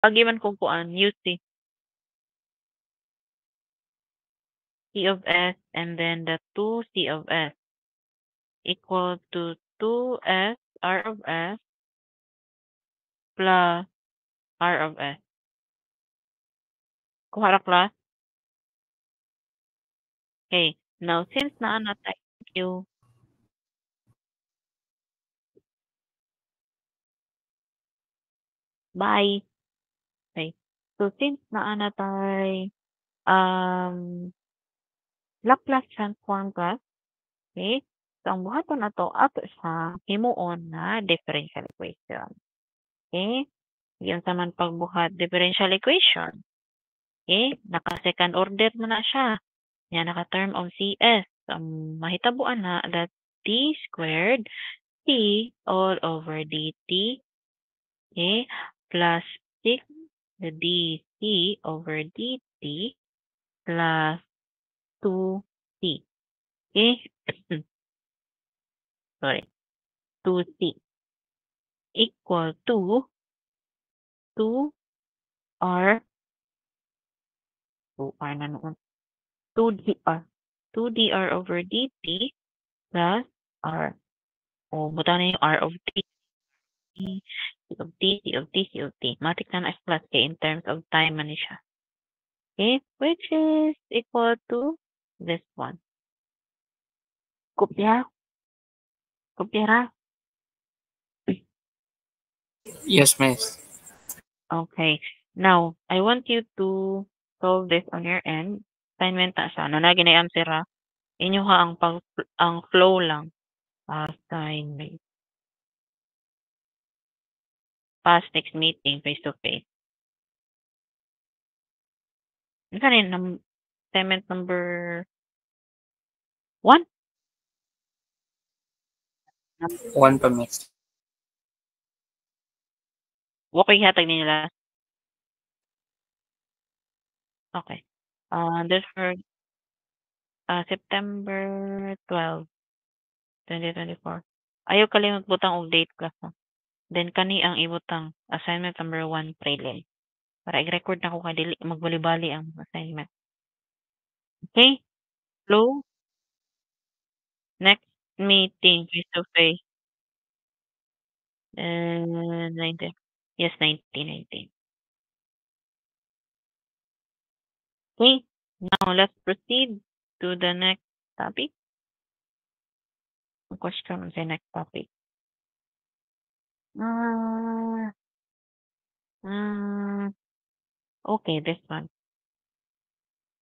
Lagi man kong kuan, UC. C of S and then the 2C of S equal to 2S R of S plus R of S. Kuha ra class? Okay. Now, since naa na tayo, thank you. Bye. Okay. So, since naa na tayo, Laplace transform class, okay? So, ang buhaton na to, ato sa himuon na differential equation. Okay? Yun sa man pagbuhat differential equation. Okay? Naka-second order na na siya. Yan, naka-term of CS. So, mahitabuan na that t squared t all over dt, okay, plus 6 the dc over dt plus 2c. Okay? Sorry. 2c equal to 2r 2r na noon. 2dr. 2dr over dt plus r. O, buta na yung r of t. C of t, C of t, C of t. Matik na na plus k in terms of time man siya. Okay? Which is equal to this one. Kopya? Kopya ra? Yes, miss. Okay. Now, I want you to solve this on your end. Assignment na siya. Na answer ha. Inyo ha ang flow lang. Assignment. Past next meeting, face to face. Ano rin, assignment number 1? 1 pa, miss. Okay, hatag nila. Okay. This for September 12, 2024. Ayaw kalimot butang og date class ha. Then kani ang ibutang assignment number 1 prelim. Para i-record na ko kadili magbali-bali ang assignment. Okay? Flow. Next meeting face to face. 19. Yes, 19. Okay. Now let's proceed to the next topic. Question on the next topic. Okay, this one.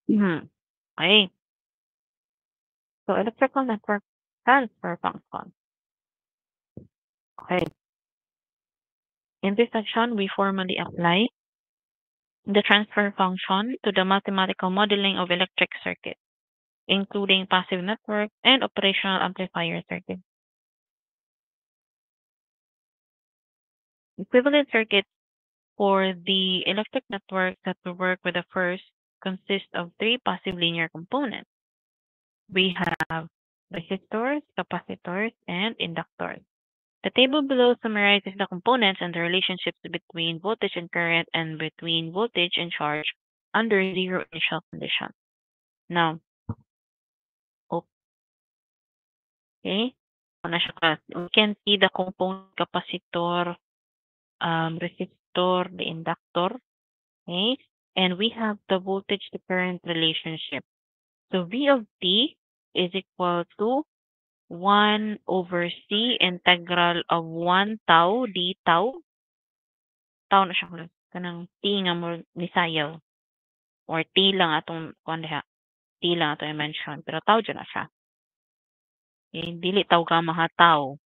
Okay. So electrical network transfer function. Okay. In this section, we formally apply the transfer function to the mathematical modeling of electric circuits, including passive network and operational amplifier circuits. Equivalent circuits for the electric network that will work with the first consist of 3 passive linear components. We have resistors, capacitors, and inductors. The table below summarizes the components and the relationships between voltage and current and between voltage and charge under zero initial condition. Now, okay, we can see the component capacitor, resistor, the inductor, okay, and we have the voltage to current relationship. So V of t is equal to 1 over C integral of 1 tau d tau. Tau na siya kulit. Kanang T nga mo nisayaw. Or T lang atong kuan diha. T lang atong i-mention. Pero tau dyan na siya. Okay? Dili tau gamma ha tau.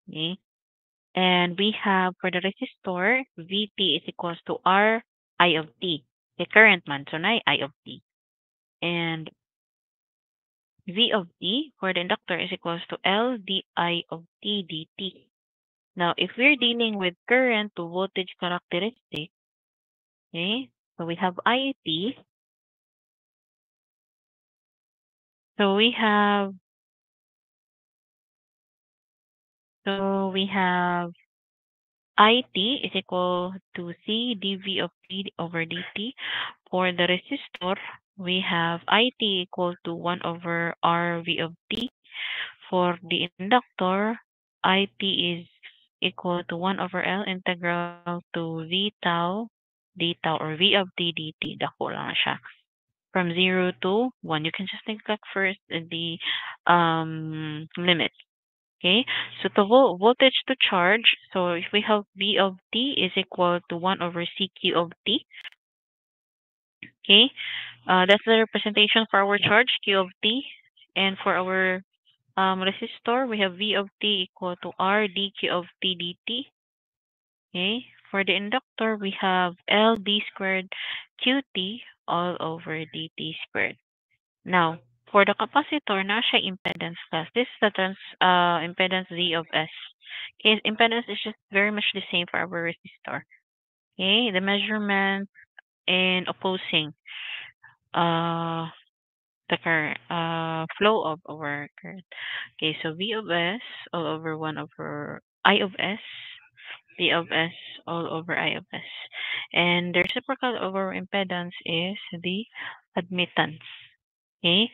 Okay? And we have for the resistor, Vt is equals to R I of t. The current man. So na I of t. And V of t for the inductor is equals to L di of t dt. Now, if we're dealing with current to voltage characteristic, okay, so we have IT. So we have IT is equal to C dV of T over dt. For the resistor, we have IT equal to 1 over R V of T. For the inductor, IT is equal to 1 over L integral to V tau d tau or V of T dt. Dako lang siya. From 0 to 1. You can just neglect first the limits. Okay, so the voltage to charge, so if we have V of T is equal to 1 over CQ of T. Okay, that's the representation for our charge, Q of T. And for our resistor, we have V of T equal to R dQ of T dt. Okay, for the inductor, we have L d squared QT all over dt squared. Now, for the capacitor, na siya impedance class. This is the impedance Z of S. Okay, impedance is just very much the same for our resistor. Okay, the measurement and opposing the current flow of our current. Okay, so V of S all over 1 over I of S, V of S all over I of S. And the reciprocal of our impedance is the admittance. Okay?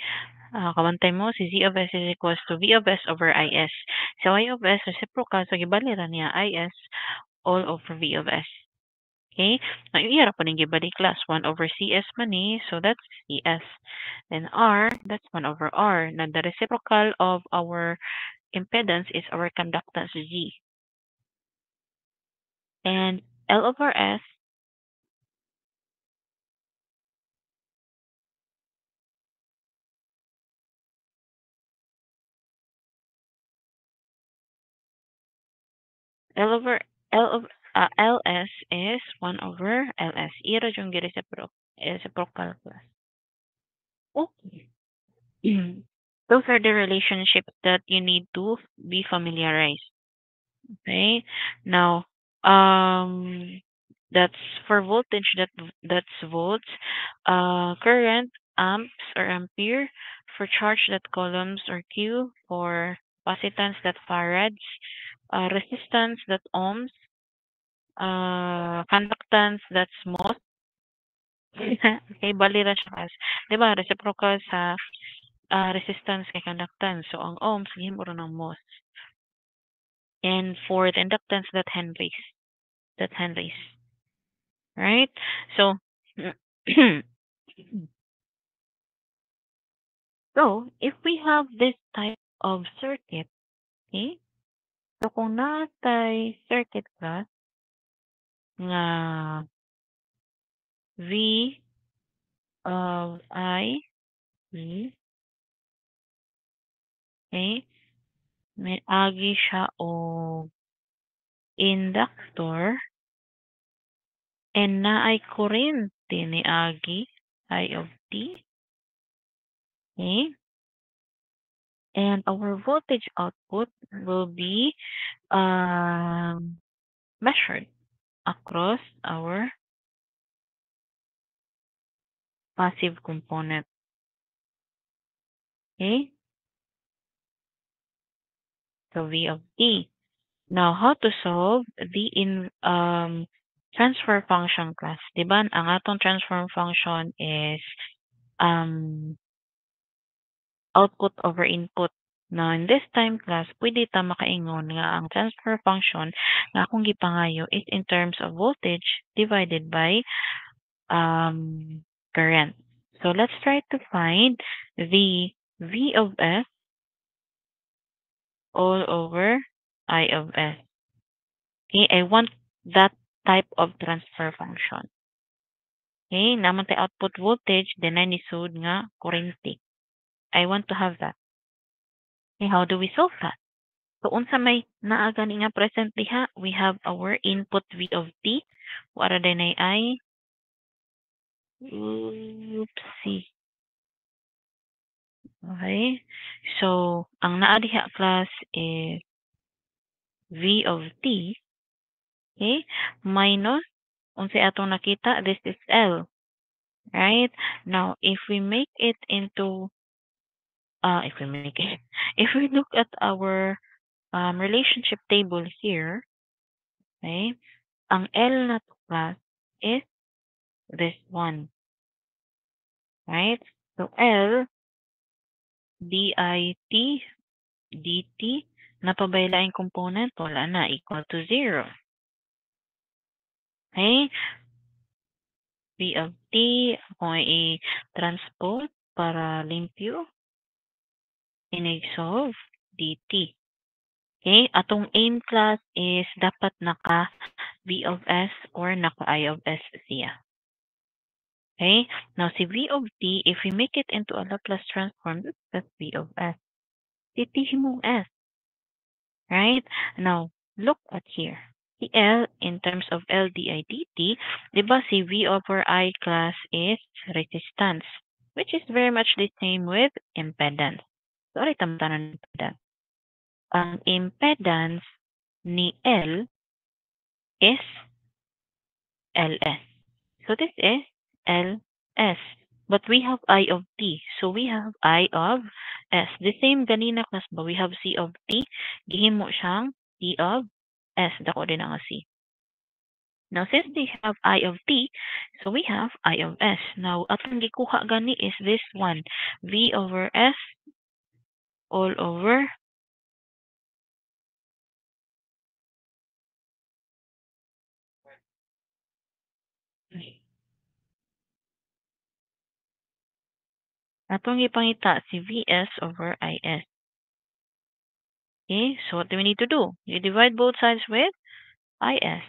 Kamantay mo, si Z of S is equals to V of S over IS. So I of S reciprocal, so gibalira niya IS all over V of S. Okay? Now, yung ihara po ng gibali class, 1 over CS man ni, so that's CS. Then R, that's 1 over R. Now, the reciprocal of our impedance is our conductance G. And L over S, L over LS is 1 over LS. Ira yung reciprocal class. Okay. Those are the relationships that you need to be familiarized. Okay. Now, that's for voltage. That's volts. Current, amps or ampere. For charge, that coulombs or Q. For capacitance, that farads. Resistance, that ohms. Conductance, that's mhos. Okay, bali ra siya kas. 'Di ba reciprocal sa resistance kay conductance. So ang ohms gihimo ra ng mhos. And for the inductance, that Henrys. That's Henrys. Right? So so if we have this type of circuit, okay? So kung natay circuit class nga V of I, V, okay? May agi siya og inductor and naay kuryente ni agi I of T. Okay? And our voltage output will be measured across our passive component. Okay? So V of E. Now, how to solve the transfer function class? Diba, ang atong transfer function is output over input. Now, in this time class, pwede ta makaingon nga ang transfer function nga akong gipangayo is in terms of voltage divided by current. So, let's try to find the V of S all over I of S. Okay, I want that type of transfer function. Okay, naman tayo output voltage, then I nisud nga kurente. I want to have that. Okay, how do we solve that? So, unsa may naa gani nga present diha, we have our input V of T. Wala din ay oopsie. Okay. So, ang naa diha class is V of T. Okay. Minus, unsay atong nakita, this is L. Right? Now, if we make it into, if we look at our relationship table here, Okay? Ang L na to class is this one. Right? So L, dit, dt, napabaylaing component, wala na, equal to 0. Okay? V of t, kung i-transpose para limpyo, inigsolve dt. Okay? Atong aim class is dapat naka V of S or naka I of S siya. Okay? Now, si V of t, if we make it into a Laplace transform, that's V of S. Titihin mong S. Right? Now, look at here. Si L, in terms of L di dt, di ba si V over I class is resistance, which is very much the same with impedance. Sorry, tamtanan ng impedance. Ang impedance ni L is LS. So this is LS. But we have I of t. So we have I of S. The same ganina class ba? We have C of t. Gihimo siyang T of S. Dako din ang C. Now, since they have I of t, so we have I of S. Now, atong gikuha gani is this one. V over S all over atong ipangita si Vs over Is. Okay, so what do we need to do? You divide both sides with Is.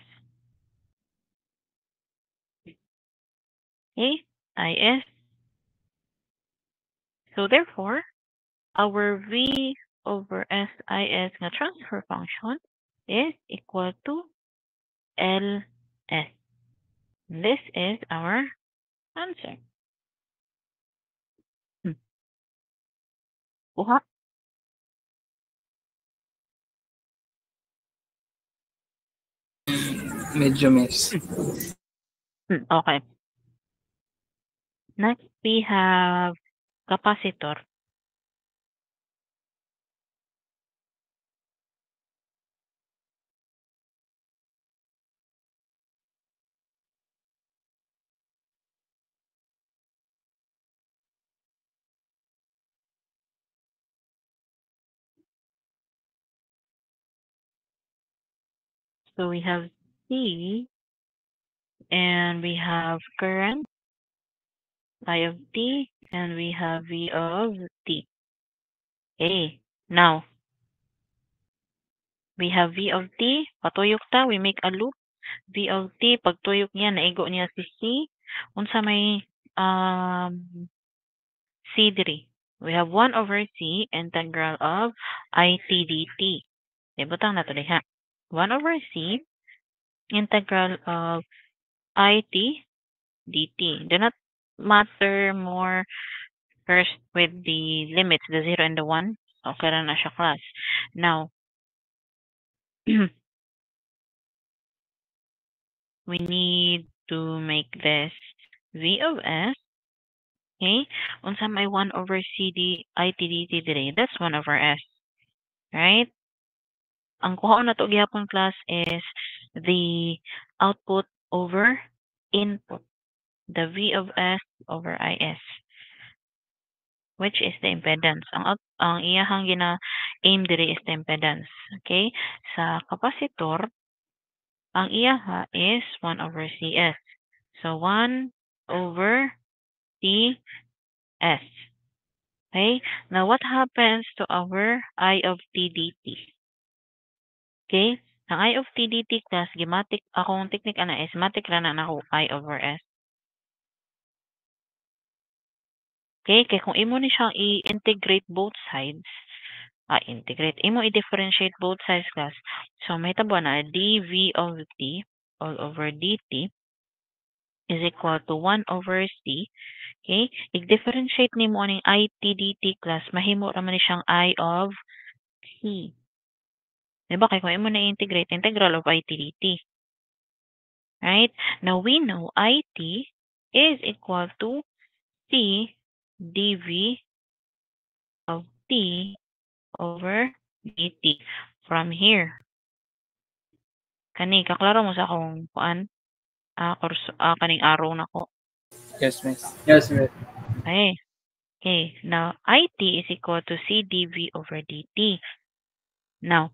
Okay, Is. So therefore, our V over SIS nga transfer function is equal to LS. This is our answer. Kuha. Medyo miss. Okay. Next, we have capacitor. So we have C, and we have current, I of t, and we have V of t. Okay. Now, we have V of t. Patuyok ta, we make a loop. V of t, pagtuyok niya, naigo niya si C. Unsa may C diri. We have 1 over C integral of IT dt. Ibutang na to diha. 1 over C integral of IT dt. Do not matter more first with the limits, the 0 and the 1. Okay na siya class. Now, we need to make this V of S. Okay? Unsa may 1 over CD IT dt dire. That's 1 over S. Right? Ang kuhaon na to gihapon class is the output over input. The V of S over Is. Which is the impedance. Ang iyahang gina-aim diri is the impedance. Okay? Sa capacitor, ang iyaha is 1 over Cs. So, 1 over Cs. Okay? Now, what happens to our I of t dt? Okay? Ang I of t dt class, gimatic, akong technique ana is matic ra na ako I over S. Okay? Kaya kung imo ni siyang i-integrate both sides, imo i-differentiate both sides class. So, may tabo na dv of t all over dt is equal to 1 over c. Okay? I-differentiate ni mo aning IT dt class, mahimo ra man ni siyang I of c. Diba? Kaya kung imo na integrate, integral of IT dt. Right? Now, we know IT is equal to c dv of t over dt from here. Kani kaklaro mo sa akong kuan? Kaning araw nako. Yes, miss. Yes, miss. Okay. Okay. Now, IT is equal to CdV over dt. Now,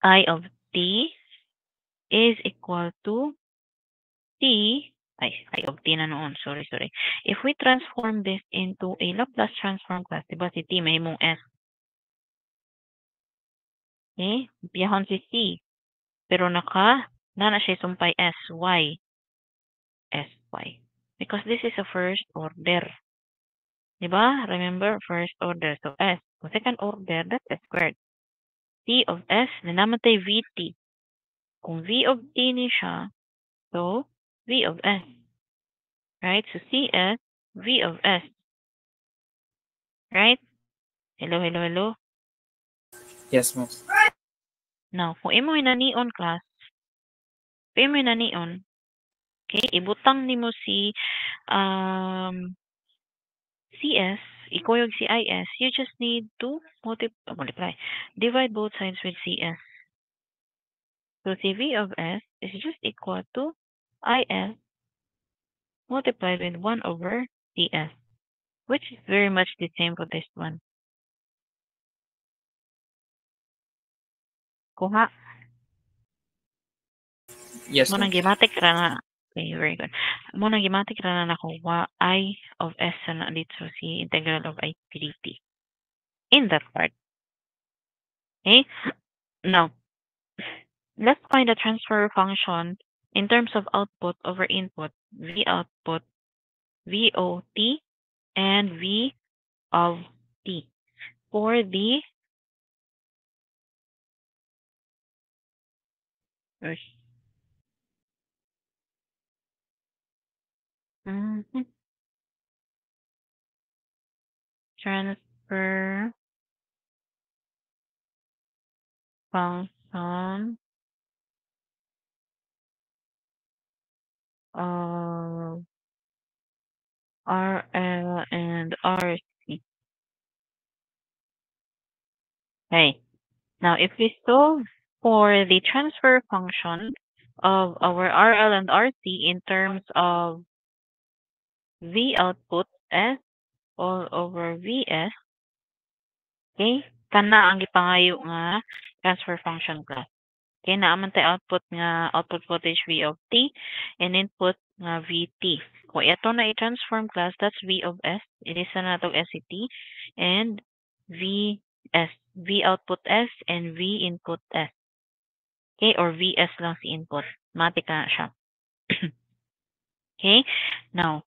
I of t is equal to t. I of t na noon. Sorry. If we transform this into a Laplace transform class, diba si t may mong s. Okay? Biyahon si c. Pero na siya sumpay sy. Sy. Because this is a first order. Diba? Remember, first order. So, S. Kung second order, that's S squared. T of S, nanamatay Vt. Kung V of T ni siya, so, V of S. Right? So, CS, V of S. Right? Hello? Yes, miss. Now, kung imo na neon class, okay, ibutang nimo si CS, ikuyog si IS, you just need to multiply. Divide both sides with CS. So CV of S is just equal to IS multiplied with 1 over CS, which is very much the same for this one. Kuha. Yes, Munang miss. gimatik ra na. Okay, very good. Munang gimatik ra na nakuha I of S na dito si integral of I dt. In that part. Okay? Now, let's find the transfer function in terms of output over input. V output, VOT, and V of T. For the transfer function of RL and RC. Okay. Now, if we solve for the transfer function of our RL and RC in terms of V output S all over Vs, okay, kana ang gipangayo nga transfer function class. Okay, naaman tayo output voltage V of T and input nga Vt. Kung ito na i-transform class, that's V of S. Ilisa na itong SCT and Vs. V output S and V input S. Okay, or Vs lang si input. Matik na siya. Okay, now,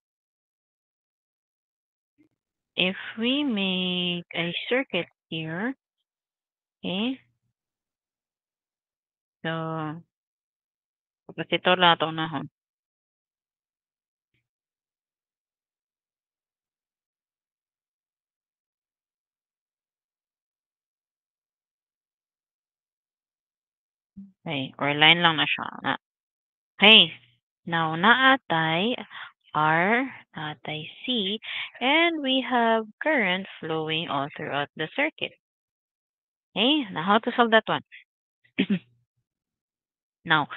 if we make a circuit here, okay, so, capacitor lang ito unahon. Okay, or line lang na siya. Okay, now naatay R, naatay C, and we have current flowing all throughout the circuit. Okay, now how to solve that one? Now,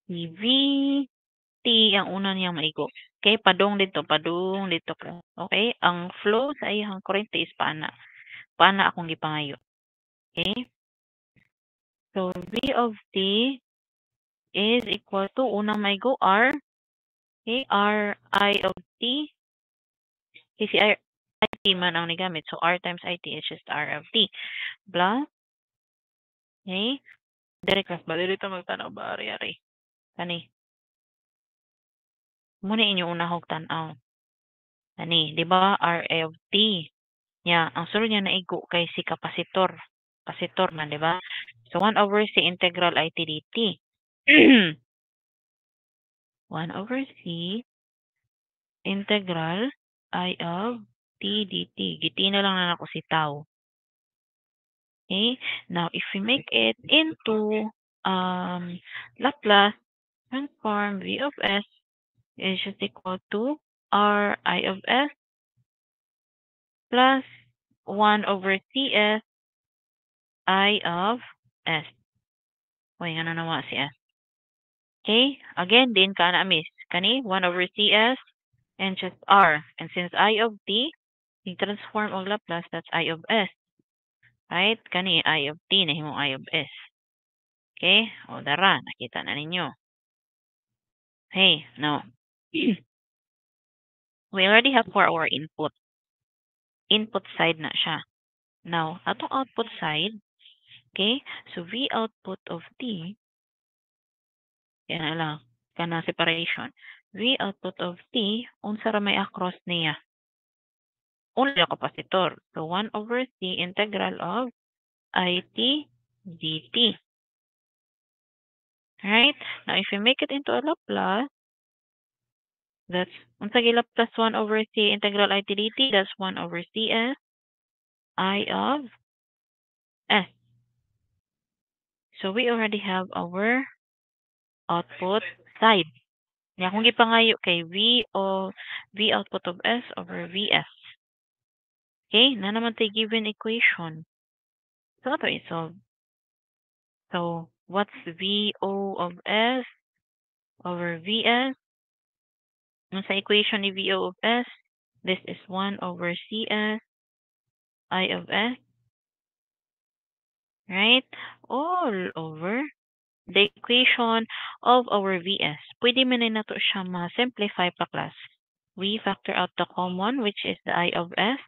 si VT ang una niyang maigo. Okay, padung dito ka. Okay, ang flow sa iyang kurente is paana. Paana akong gipangayo. Okay, so V of T is equal to unang maigo R. Okay, R I of T. Kasi IT man ang nigamit. So, R times IT is just R of T. Plus, okay, dire class ba? Dito magtanaw ba? Ari. Kani. Muna inyo unahog tanaw. Kani, di ba? R of T. Yeah, ang sunod niya na igo kay si kapasitor. Kapasitor man, di ba? So, 1 over C integral IT dt. 1 over C integral I of T dt. Giti na lang na ako si tau. Okay, now if we make it into Laplace transform V of S is just equal to R I of S plus 1 over CS I of S. Uy, nga na nawa si S. Okay? Again, din ka na miss. Kani, 1 over CS and just R. And since I of T, i-transform og Laplace, that's I of S. Right? Kani, I of T, nahimong I of S. Okay? O, dara. Nakita na ninyo. Hey, now, we already have for our input. Input side na siya. Now, atong output side, okay? So, V output of T, yan na lang, kana separation. V output of T, unsa ra may across niya? Only capacitor. So, 1 over C integral of IT dt. Right? Now, if you make it into a Laplace, that's, unsa gi Laplace 1 over C integral IT dt, that's 1 over CS I of S. So, we already have our output side. Nga kung gipangayo kay V output of S over Vs. Okay, na naman tayo given equation. So, ito isolve. So, what's VO of S over Vs? Sa equation ni VO of S, this is 1 over CS I of S. Right? All over the equation of our Vs. Pwede man na to siya ma-simplify pa class. We factor out the common, which is the I of S.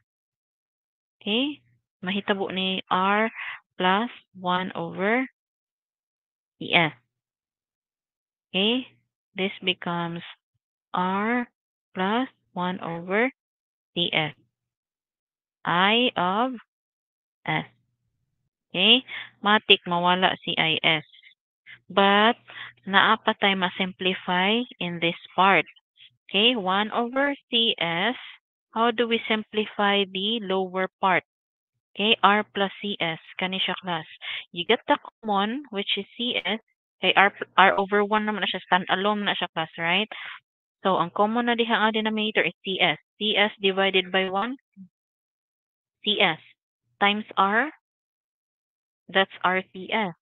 Okay? Mahitabo ni R plus 1 over ES. Okay? This becomes R plus 1 over CS. I of S. Okay? Matik mawala si IS. But, naapa tayo ma-simplify in this part. Okay? 1 over CS. How do we simplify the lower part? Okay, R plus CS, kani siya class. You get the common, which is CS. Okay, R over 1 naman na siya, stand-alone na siya class, right? So, ang common na diha nga denominator is CS. CS divided by 1, CS. Times R, that's RCS.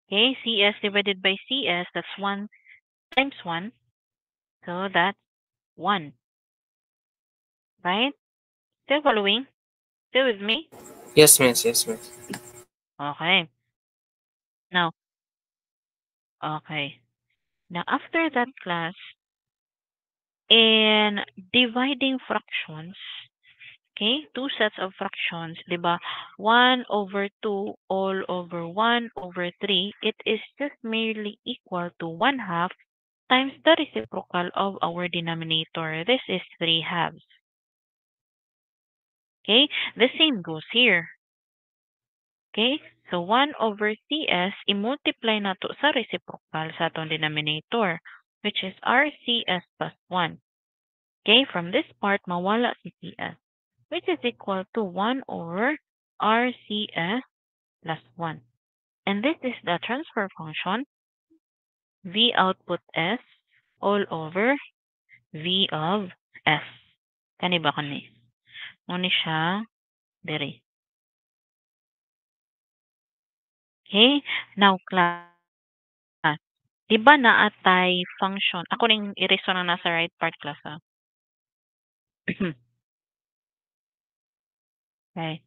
Okay, CS divided by CS, that's 1 times 1. So, that's 1. Right? Still following? Still with me? Yes, miss. Yes, miss. Okay. Now, okay. Now, after that class, in dividing fractions, okay, two sets of fractions, di ba? 1 over 2 all over 1 over 3, it is just merely equal to 1/2 times the reciprocal of our denominator. This is 3/2. Okay, the same goes here. Okay, so 1 over CS, i-multiply na to sa reciprocal sa atong denominator, which is RCS plus 1. Okay, from this part, mawala si CS, which is equal to 1 over RCS plus 1. And this is the transfer function, V output S all over V of S. Kani ba kani? Muna siya, diri. Okay, now class. Diba na atay function? Ako ning i-reason na nasa right part class ha. Okay.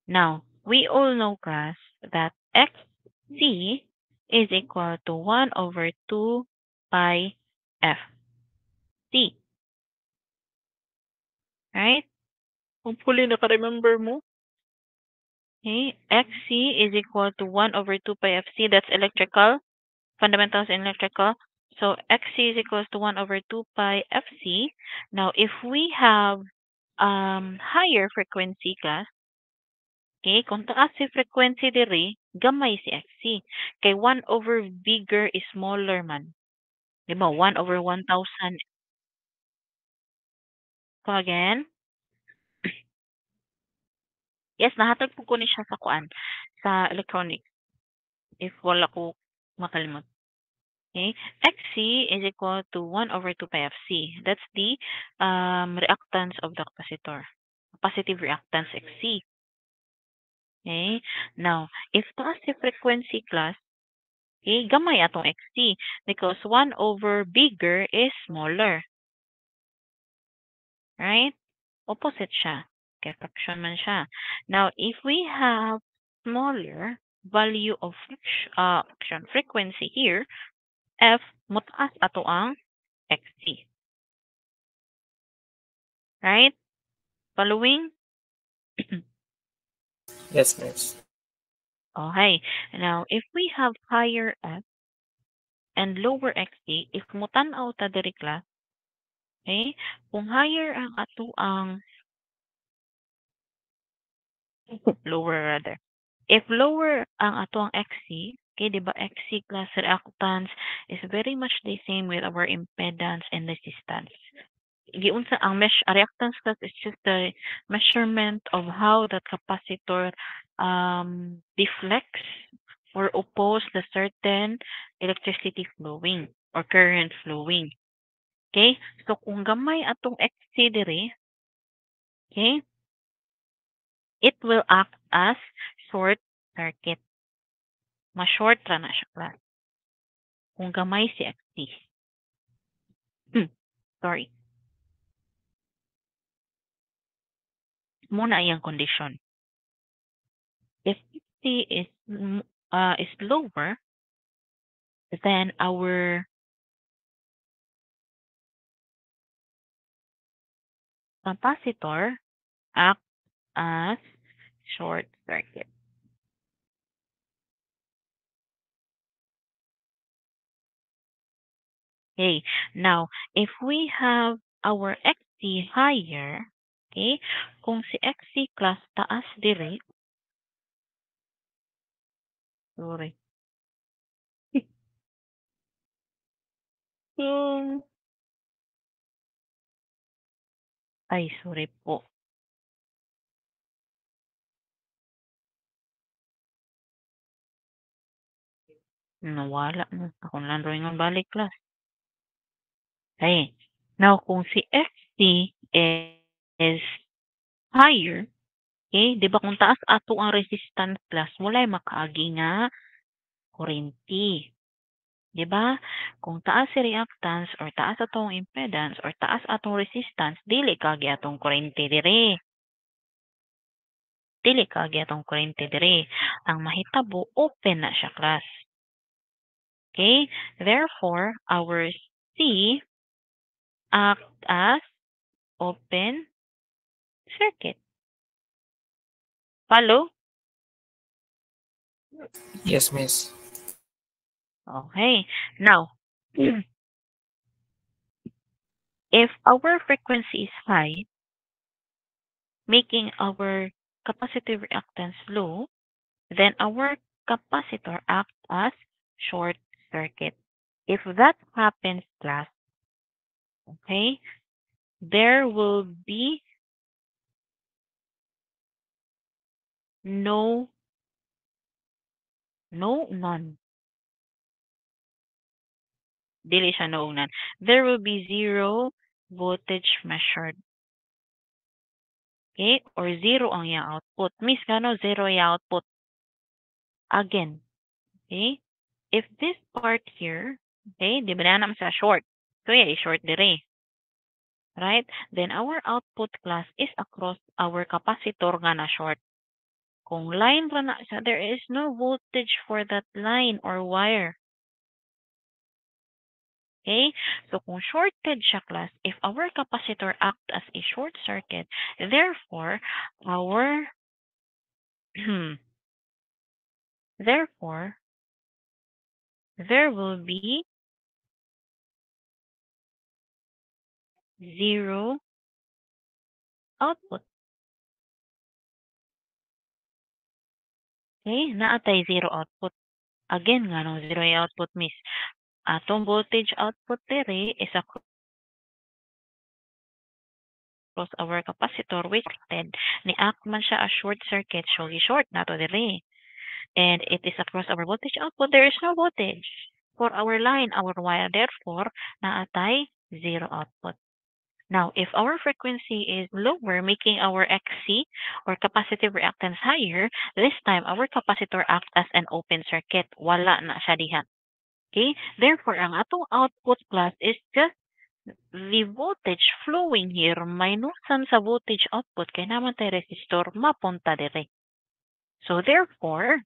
Now, we all know class that XC is equal to 1 over 2 pi FC. Right? Hopefully, naka-remember mo. Okay. XC is equal to 1 over 2 pi FC. That's electrical. Fundamentals in electrical. So, XC is equal to 1 over 2 pi FC. Now, if we have higher frequency class, okay, kung taas si frequency diri, gamay si XC. Kay 1 over bigger is smaller man. Di ba? 1 over 1,000. So again, yes, nahatag po ko ni siya sa kuan, sa electronics. If wala ko makalimot. Okay? XC is equal to 1 over 2 pi FC. That's the reactance of the capacitor. Capacitive reactance XC. Okay? Now, if taas si frequency class, okay, gamay atong XC because 1 over bigger is smaller. Right? Opposite siya. Okay, fraction man siya. Now, if we have smaller value of frequency here, F, mutaas ato ang XC. Right? Following? Yes, miss. Okay. Now, if we have higher F and lower XC, if mutanaw ta diri class, okay, kung higher ang ato ang lower rather. If lower ang ato ang XC, okay, di ba XC class reactance is very much the same with our impedance and resistance. Giunsa ang reactance class is just the measurement of how the capacitor deflects or oppose the certain electricity flowing or current flowing. Okay? So kung gamay atong XC diri, okay, it will act as short circuit. Ma-short ra na siya class. Kung gamay si XC. Sorry. Muna iyang condition. If XC is lower, then our capacitor acts as short circuit. Okay. Now, if we have our XC higher, okay, kung si XC class taas diri, sorry. Ay, sorry po. Nawala na. Ako lang drawing ang balik class. Okay. Now, kung si XC is higher, okay, di ba kung taas ato ang resistance class, walay makaagi nga kurente. Di ba? Kung taas si reactance or taas atong impedance or taas atong resistance, dili kagi atong kurente dire. Dili kagi atong kurente dire. Ang mahitabo, open na siya class. Okay? Therefore, our C act as open circuit. Follow? Yes, miss. Okay. Now, if our frequency is high, making our capacitive reactance low, then our capacitor acts as short circuit. If that happens, class, okay, there will be none. Dili siya none. There will be zero voltage measured. Okay? Or zero ang iyang output. Miss, kano zero yung output? Again. Okay? If this part here, okay, di ba na naman sa short? So, yeah, short dire. Right? Then, our output class is across our capacitor nga na short. Kung line ra na siya, there is no voltage for that line or wire. Okay? So, kung shorted siya class, if our capacitor acts as a short circuit, therefore, there will be zero output. Okay? Naatay zero output. Again, nga nung zero yung output, miss. Atong voltage output dire is across our capacitor which ni act man siya as short circuit. So, short na to dire. And it is across our voltage output. There is no voltage for our line, our wire. Therefore, naatay zero output. Now, if our frequency is lower, making our XC or capacitive reactance higher, this time our capacitor acts as an open circuit. Wala na siya diha. Okay? Therefore, ang atong output class is just the voltage flowing here minusan sa voltage output kay naman tay resistor mapunta dire. So therefore,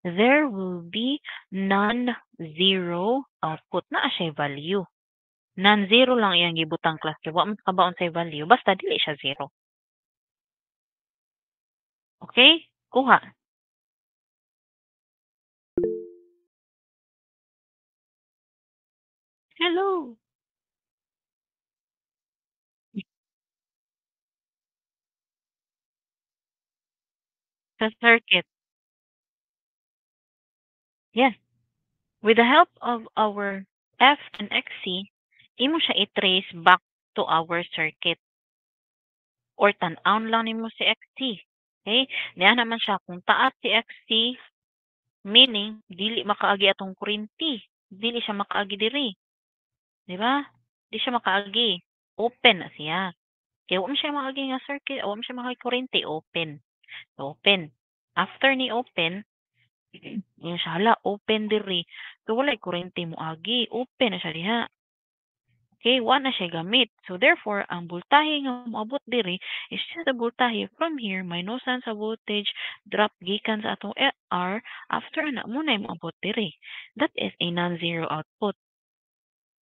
there will be non-zero output na siya value. Non-zero lang iyang gibutang class kay wa man kabaon sa value basta dili siya zero. Okay? Kuha. Hello. Sa circuit. Yes. With the help of our F and XC, imo siya i-trace back to our circuit or tan-aon lang nimo si XC. Okay? Diyan naman siya kung taas si XC, meaning dili makaagi atong kuryente. Dili siya makaagi diri. Di ba? Di siya makaagi. Open na siya. Kaya wa man siya makaagi nga circuit, wa man siya makaagi kuryente, open. So, open. After ni open, yun siya, hala, open diri. So, wala kuryente mo agi. Open na siya diha. Okay, wa na siya gamit. So, therefore, ang voltahe nga moabot diri is just the voltahe from here, minusan sa voltage, drop gikan sa atong R, after na mo na moabot diri. That is a non-zero output.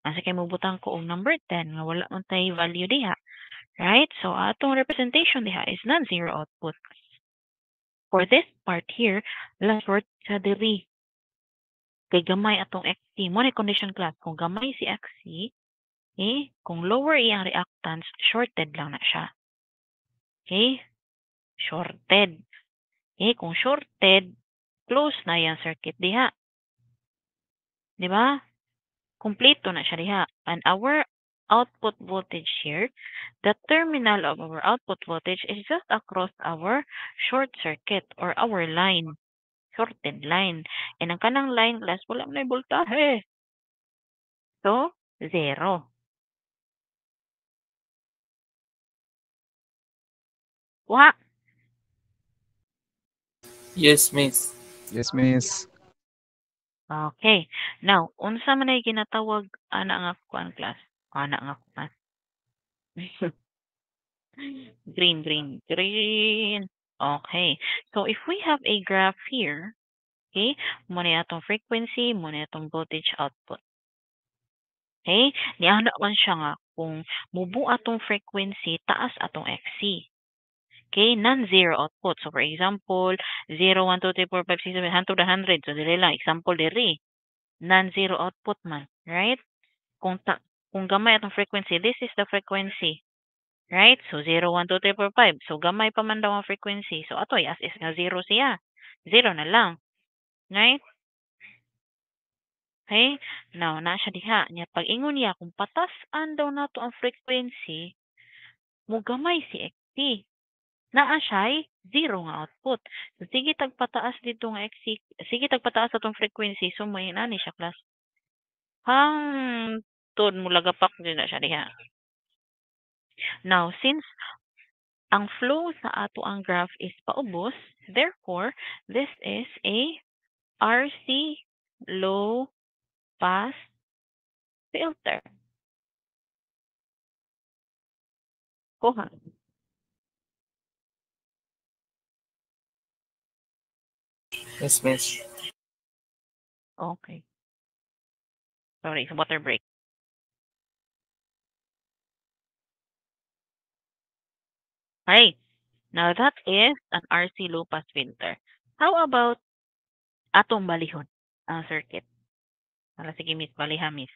Asa kay mobutang ko og number 10 nga wala man tay value diha. Right? So, atong representation diha is non-zero output. For this part here, last short sa diri. Kay gamay atong XC. Mo ni condition class. Kung gamay si XC, kung lower iyang reactance, shorted lang na siya. Okay? Shorted. Okay? Kung shorted, close na yung circuit diha. Di ba? Kompleto na siya diha. And our output voltage here, the terminal of our output voltage is just across our short circuit or our line. Shorted line. And ang kanang line class, wala na voltahe. So, zero. Kuha. Yes, miss. Yes, miss. Okay. Now, unsa man ay ginatawag ana nga kuan class? Ana nga kuan. Green, green, green. Okay. So, if we have a graph here, okay, mo na atong frequency, mo na atong voltage output. Okay? Niana man siya nga kung mubu atong frequency, taas atong XC. Okay, non-zero output. So, for example, 0, 1, 2, 3, 4, 5, 6, 7, 100. So, dili lang. Example, diri. Non-zero output man. Right? Kung gamay atong frequency, this is the frequency. Right? So, 0, 1, 2, 3, 4, 5. So, gamay pa man daw ang frequency. So, atoy, as is nga 0 siya. 0 na lang. Right? Okay? Now, na siya diha. Nya, pag ingon niya, kung patasan daw nato ang frequency, mo gamay si XT. Naa siya'y 0 nga output. So, sige tagpataas dito nga XC. Sige tagpataas atong frequency. So, may nani siya class. Hangtod mo lagapak din na siya diha. Now, since ang flow sa ato ang graph is paubos, therefore, this is a RC low pass filter. Kuha. Yes, miss. Okay. Sorry, sa water break. Alright. Now, that is an RC low pass filter. How about atong balihon ang circuit? Para sige, miss, baliha, miss.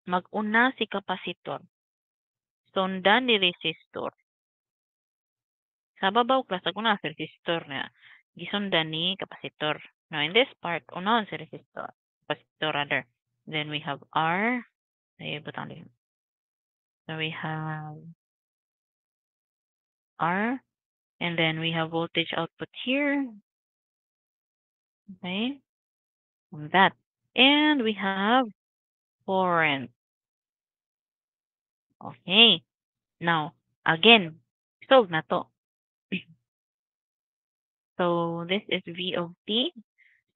Mag-una si kapasitor. Sundan ni resistor. Sa babaw class, una si resistor na. Gisundan ni kapasitor. Now, in this part, unahon si resistor. Kapasitor rather. Then we have R. Ay, butang din. So we have R. And then we have voltage output here. Okay. That. And we have current. Okay. Now, again, solve na to. So, this is V of t.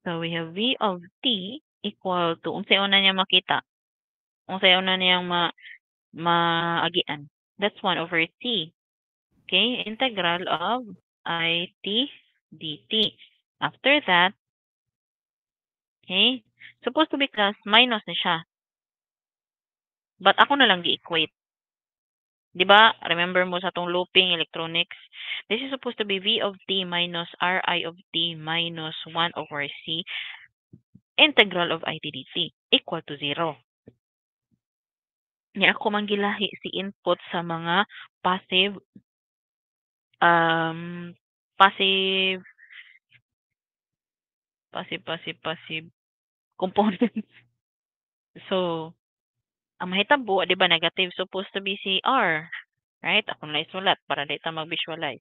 So, we have V of t equal to, unsay una niya makita? Unsay una niyang maagian? That's 1 over t. Okay, integral of it dt. After that, okay, supposed to be class minus na siya. But ako na lang gi-equate. Di ba? Remember mo sa tong looping electronics? This is supposed to be V of t minus Ri of t minus 1 over c integral of it dt equal to 0. Niya ako manggilahi si input sa mga passive passive components. So, ang mahitabo, di ba, negative supposed to be si R. Right? Ako na isulat para dito mag-visualize.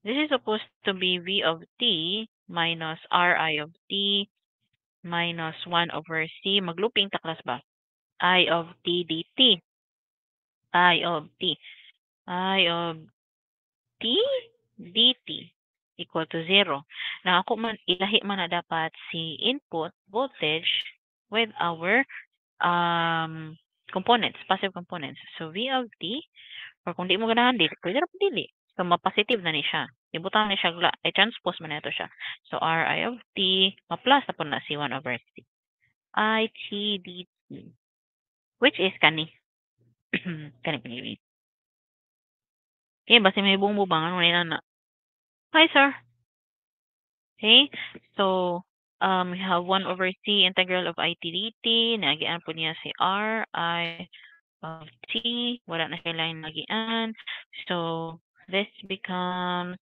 This is supposed to be V of t minus Ri of t minus 1 over c. Maglooping taklas ba? I of t dt. I of t dt equal to 0. Now, ako man, ilahi man na dapat si input voltage with our components, passive components. So, V of t, or kung di mo ganahan, pwede na dili. So, ma-positive na ni siya. Ibutang ni siya, i-transpose man na ito siya. So, Ri of t, ma-plus na po na si 1 over c. It dt, which is kani. Kani pinili. Okay, basta may buong bubangan, wala na. Hi, sir. Okay, so, we have 1 over c integral of it dt. Nagian po niya si Ri of t. Wala na siya line nagian. So, this becomes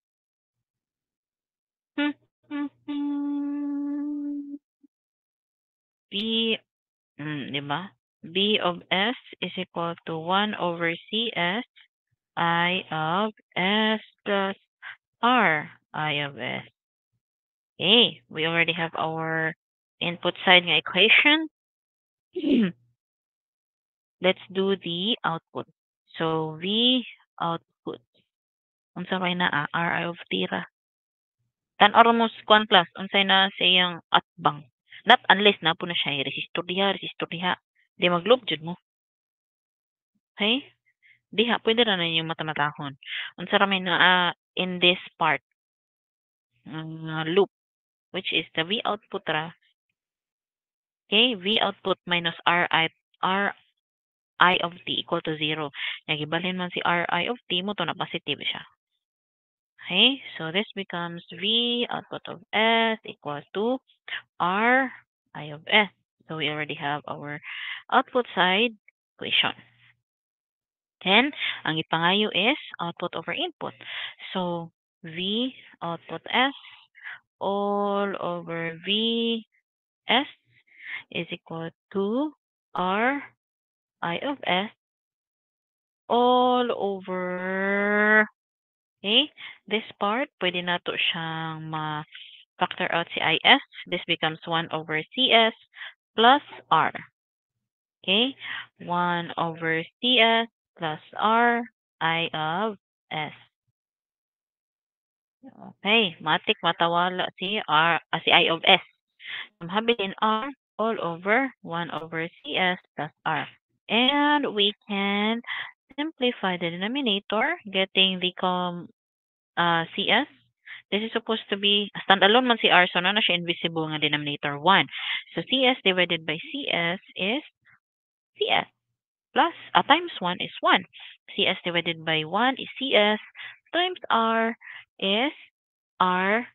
B, di ba? B of S is equal to 1 over CS I of S plus R I of S. Okay, we already have our input side ng equation. Let's do the output. So, V output. Unsa may na Ri of t ra. Tan-or mo kwan class, unsay na sa iyang atbang. Not unless na po na siya resistor diha. Di mag-loop jud mo. Okay? Diha, pwede ra na yung matamatahon. Unsa ra may na in this part loop, which is the V output ra. Okay, V output minus Ri of t equal to 0. Nagibalhin man si Ri of t mo to na positive siya. Okay, so this becomes V output of S equals to Ri of S. So we already have our output side equation. Then, ang ipangayo is output over input. So, V output S all over V S is equal to R I of S all over, okay, this part, pwede na to siyang ma-factor out si IS. This becomes 1 over CS plus R. Okay, 1 over CS plus R I of S. Okay, matik matawala si I of S. Habilin R all over 1 over CS plus R. And we can simplify the denominator, getting the CS. This is supposed to be standalone man si R, so na siya invisible nga denominator 1. So CS divided by CS is CS plus times 1 is 1. CS divided by 1 is CS times R is R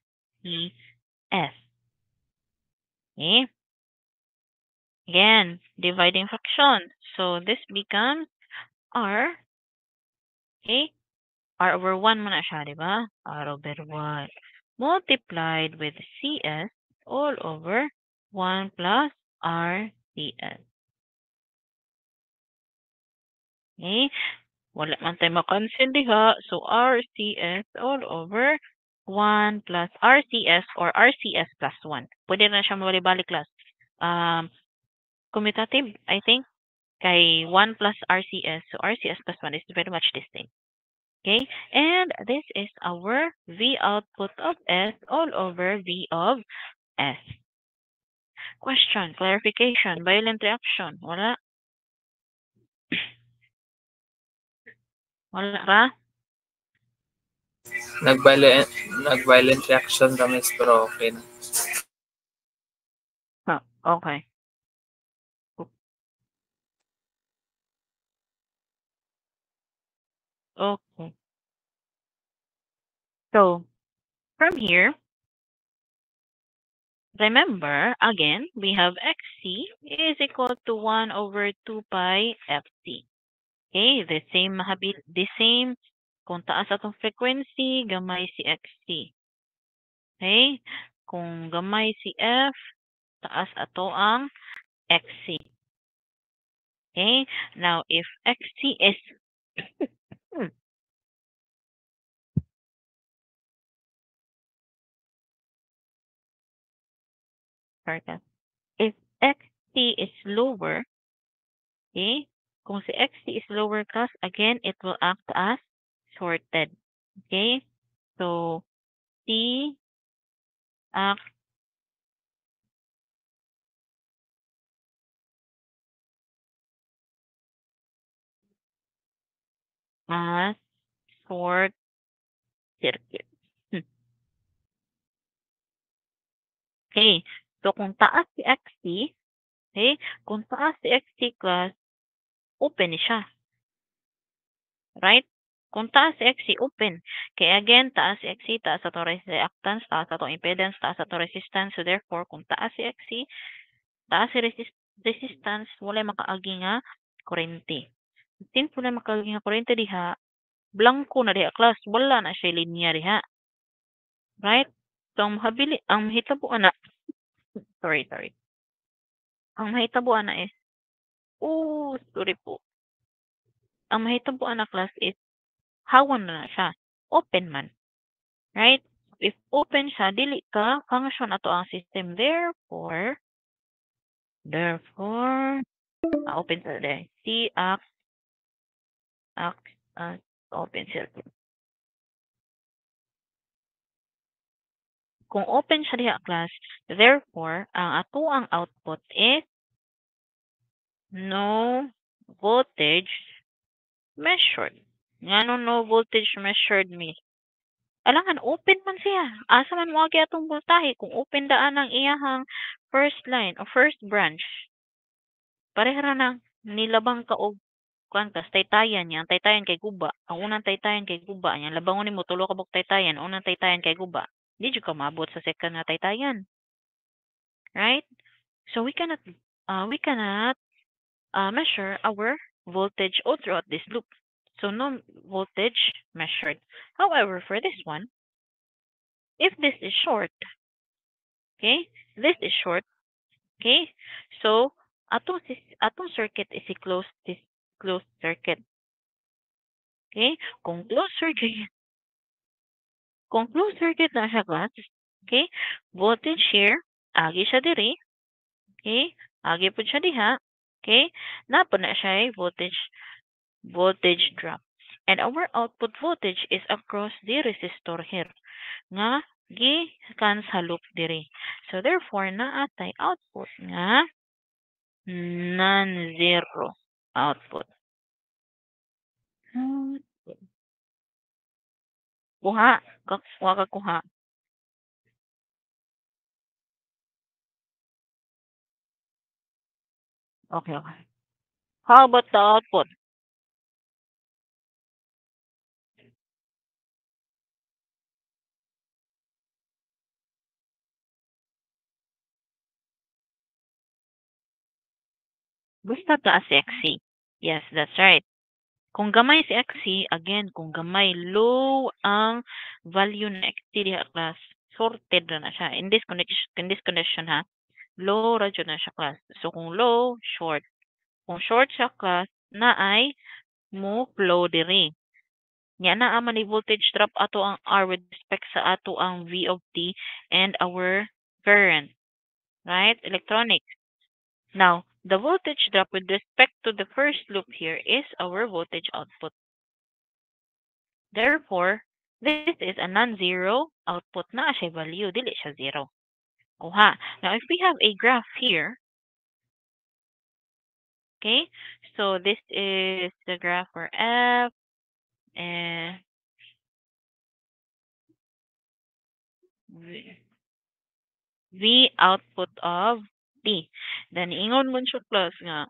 E S. Okay. Again, dividing fraction. So this becomes R. Okay. R over 1 man na siya, di ba? R over 1 multiplied with CS all over 1 plus RCS. Okay. Wala man tayo makancel diha. So, RCS all over 1 plus RCS or RCS plus 1. Pwede na siya mabalik-balik class. Commutative, I think. Kay 1 plus RCS. So RCS plus 1 is very much the same. Okay? And this is our V output of S all over V of S. Question, clarification, violent reaction. Wala. Wala ra? Nag-violent reaction kami pero okay na. Okay. Okay. So, from here, remember, again, we have XC is equal to 1 over 2 pi FC. Okay, the same, kung taas atong frequency, gamay si XC. Okay, kung gamay si F, taas ato ang XC. Okay, now if XC is sorry, if XC is lower, okay, kung si XC is lower class, again, it will act as shorted. Okay, so C acts as short circuit. Okay, so kung taas si XC, okay, kung taas si XC class, open siya. Right? Kung taas si XC, open. Kaya again, taas si XC, taas ato reactance, taas ato impedance, taas ato resistance. So therefore, kung taas si XC, taas si resistance, wala makaagi nga kurente. Since wala makaagi nga kurente diha, blanco na diha class, wala na siya linya diha. Right? So ang mahitabuan na, sorry. Ang mahitabuan na is, sorry po. Ang mahitabuan na class is, hawan na siya. Open man. Right? If open siya, dili ka, function ato ang system. Therefore, open sa there. C acts as open circuit. Kung open siya diha class, therefore, ang ato ang output is no voltage measured. Ngano no voltage measured me? Alangan, open man siya. Asa man mo agi atong voltahe kung open daan ang iyahang first line o first branch. Pareha ra nang nilabang ka og kuan ka taytayan niya. Ang taytayan kay guba. Ang unang taytayan kay guba niya. Labangon nimo tulo ka bug taytayan. Unang taytayan kay guba. Di jud ka maabot sa second nga taytayan. Right? So we cannot measure our voltage all throughout this loop. So no voltage measured. However, for this one, if this is short, okay, this is short, okay, so atong circuit is a closed circuit. Okay, kung closed circuit na siya class, okay, voltage here, agi siya diri, okay, agi po siya diha, okay, napon na siya voltage drop. And our output voltage is across the resistor here. Nga gikan sa loop diri. So therefore naatay output nga non-zero output. Kuha, wa ka kuha. Okay. How about the output? Basta taas si XC. Yes, that's right. Kung gamay si XC, again, kung gamay, low ang value na XC diha class, sorted na siya. In this condition ha, low ra jud na siya class. So kung low, short. Kung short siya class, na ay mo flow diri. Nya naa man ni voltage drop ato ang R with respect sa ato ang V of T and our current. Right? Electronics. Now, The voltage drop with respect to the first loop here is our voltage output. Therefore, this is a non-zero output na siya value, dili siya zero. Now, if we have a graph here, okay, so this is the graph for F, and V output of T. Then, ingon mo siya plus nga,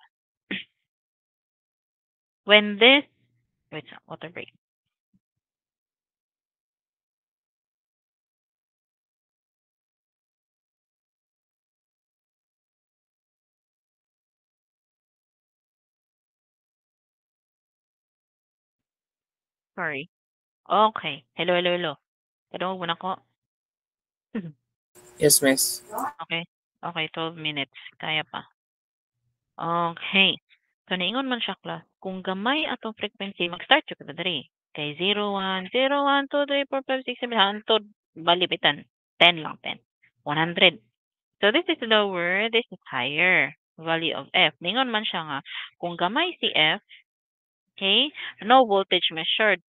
when this, wait, water break. Sorry. Okay. Hello. Pero muna ko. Yes, miss. Okay. Okay, 12 minutes. Kaya pa. Okay. So, naingon man siya, class. Kung gamay atong frequency, mag-start siya kada diri. Kay 0, 1, 0, 1, 2, 3, 4, 5, 6, 7, hantod. Balibitan. 10 lang, 10. 100. So, this is lower, this is higher. Value of F. Naingon man siya nga, kung gamay si F, okay, no voltage measured.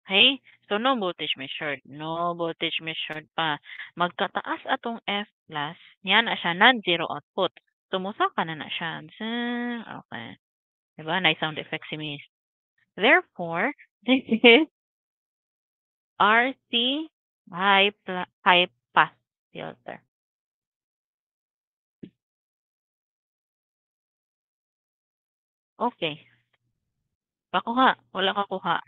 Okay? So, no voltage measured. No voltage measured pa. Magkataas atong F plus, yan na siya, non-zero output. So, musaka na siya. Okay. Diba? Nice sound effect si Miss. Therefore, this is RC high pass filter. Okay. Pakuha. Wala ka kuha.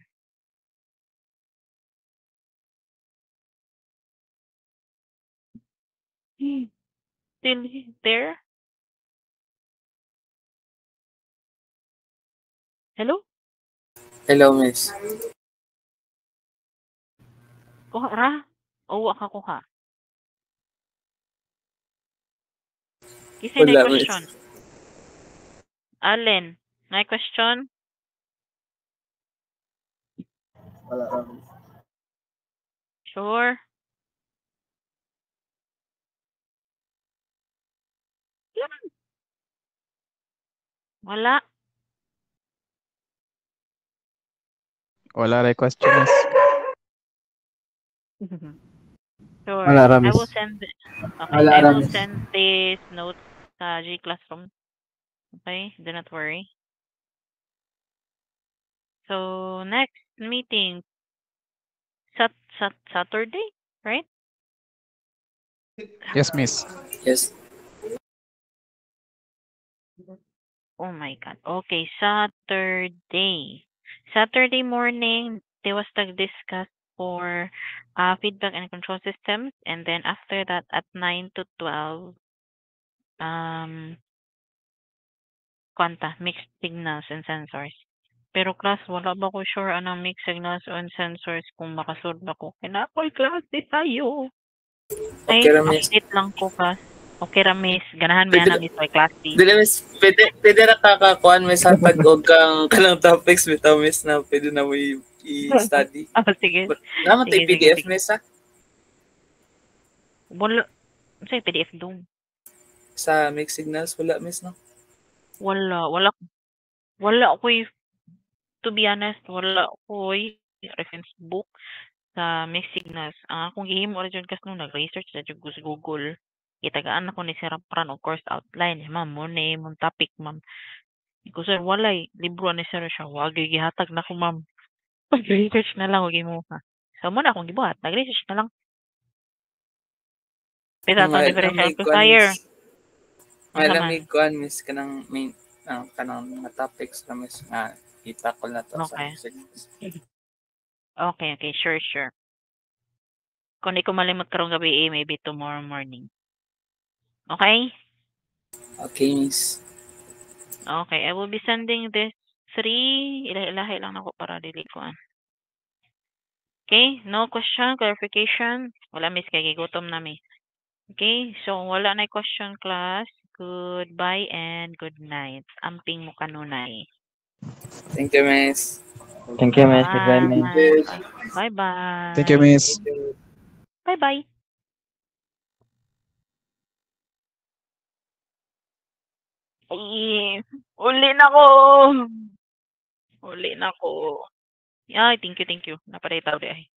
Still there? Hello? Hello, miss. Kuha ra? O wa ka kuha? Kasi na Wala, question. miss. Allen, na question? Wala, miss. Sure. Wala. Wala rin question, miss. Sure. Wala ra, I will miss. send okay. Wala I ra, will miss. send this note sa G Classroom. Okay? Do not worry. So next meeting Saturday, right? Yes, miss. Yes. Oh my God. Okay, Saturday. Saturday morning, they was discuss for feedback and control systems, and then after that at 9 to 12, mixed signals and sensors. Pero class, wala ba ko sure anong mixed signals and sensors kung makasunod ba ko. Kinakoy class, di tayo. Ay, Okay ra, miss. update lang ko class. Okay ra, miss. Ganahan mo Pwede yan, miss, by class D. Dili, miss. Pwede na kakakuan, miss, hatag og kang kanang topics, bitaw, miss, na pwede na mo i-study. Oh, sige. Naman tayo Sige. PDF, miss, ha? Wala. Sa'yo, PDF doon. Sa mixed signals, wala, miss, no? Wala ko'y, to be honest, wala ko'y reference book sa mixed signals. Ang akong gihimo rin dyan kasi nung nag-research na dyan ko sa Google, itagaan ako ni Sir Pran of course outline. Ma'am, mo na mong topic, ma'am. Ko sir, walay. Libro ni Sir siya. Wag gihatag na ko, ma'am. Pag-research na lang, wag mo ha. So, muna akong gibuhat. Nag-research na lang. Pero itong differential amplifier. May Ano lamig man? kuan, miss, kanang main kanang mga topics na, miss, nga itakol na to sa Okay. signals. Okay. Sure. Kung di ko malimot karong gabi, maybe tomorrow morning. Okay? Okay, miss. Okay. I will be sending this 3. Ilahi lang ako para dili ko. Okay? No question, clarification. Wala, miss. Kaya gutom na, miss. Okay? So, wala na question, class. Goodbye and good night. Amping mo kanunay. Thank you, miss. Thank you, miss. Goodbye, miss. Bye-bye. Thank you, miss. Bye-bye. Ay, uli na ko. Uli na ko. Ay, thank you. Naparitaw di ay.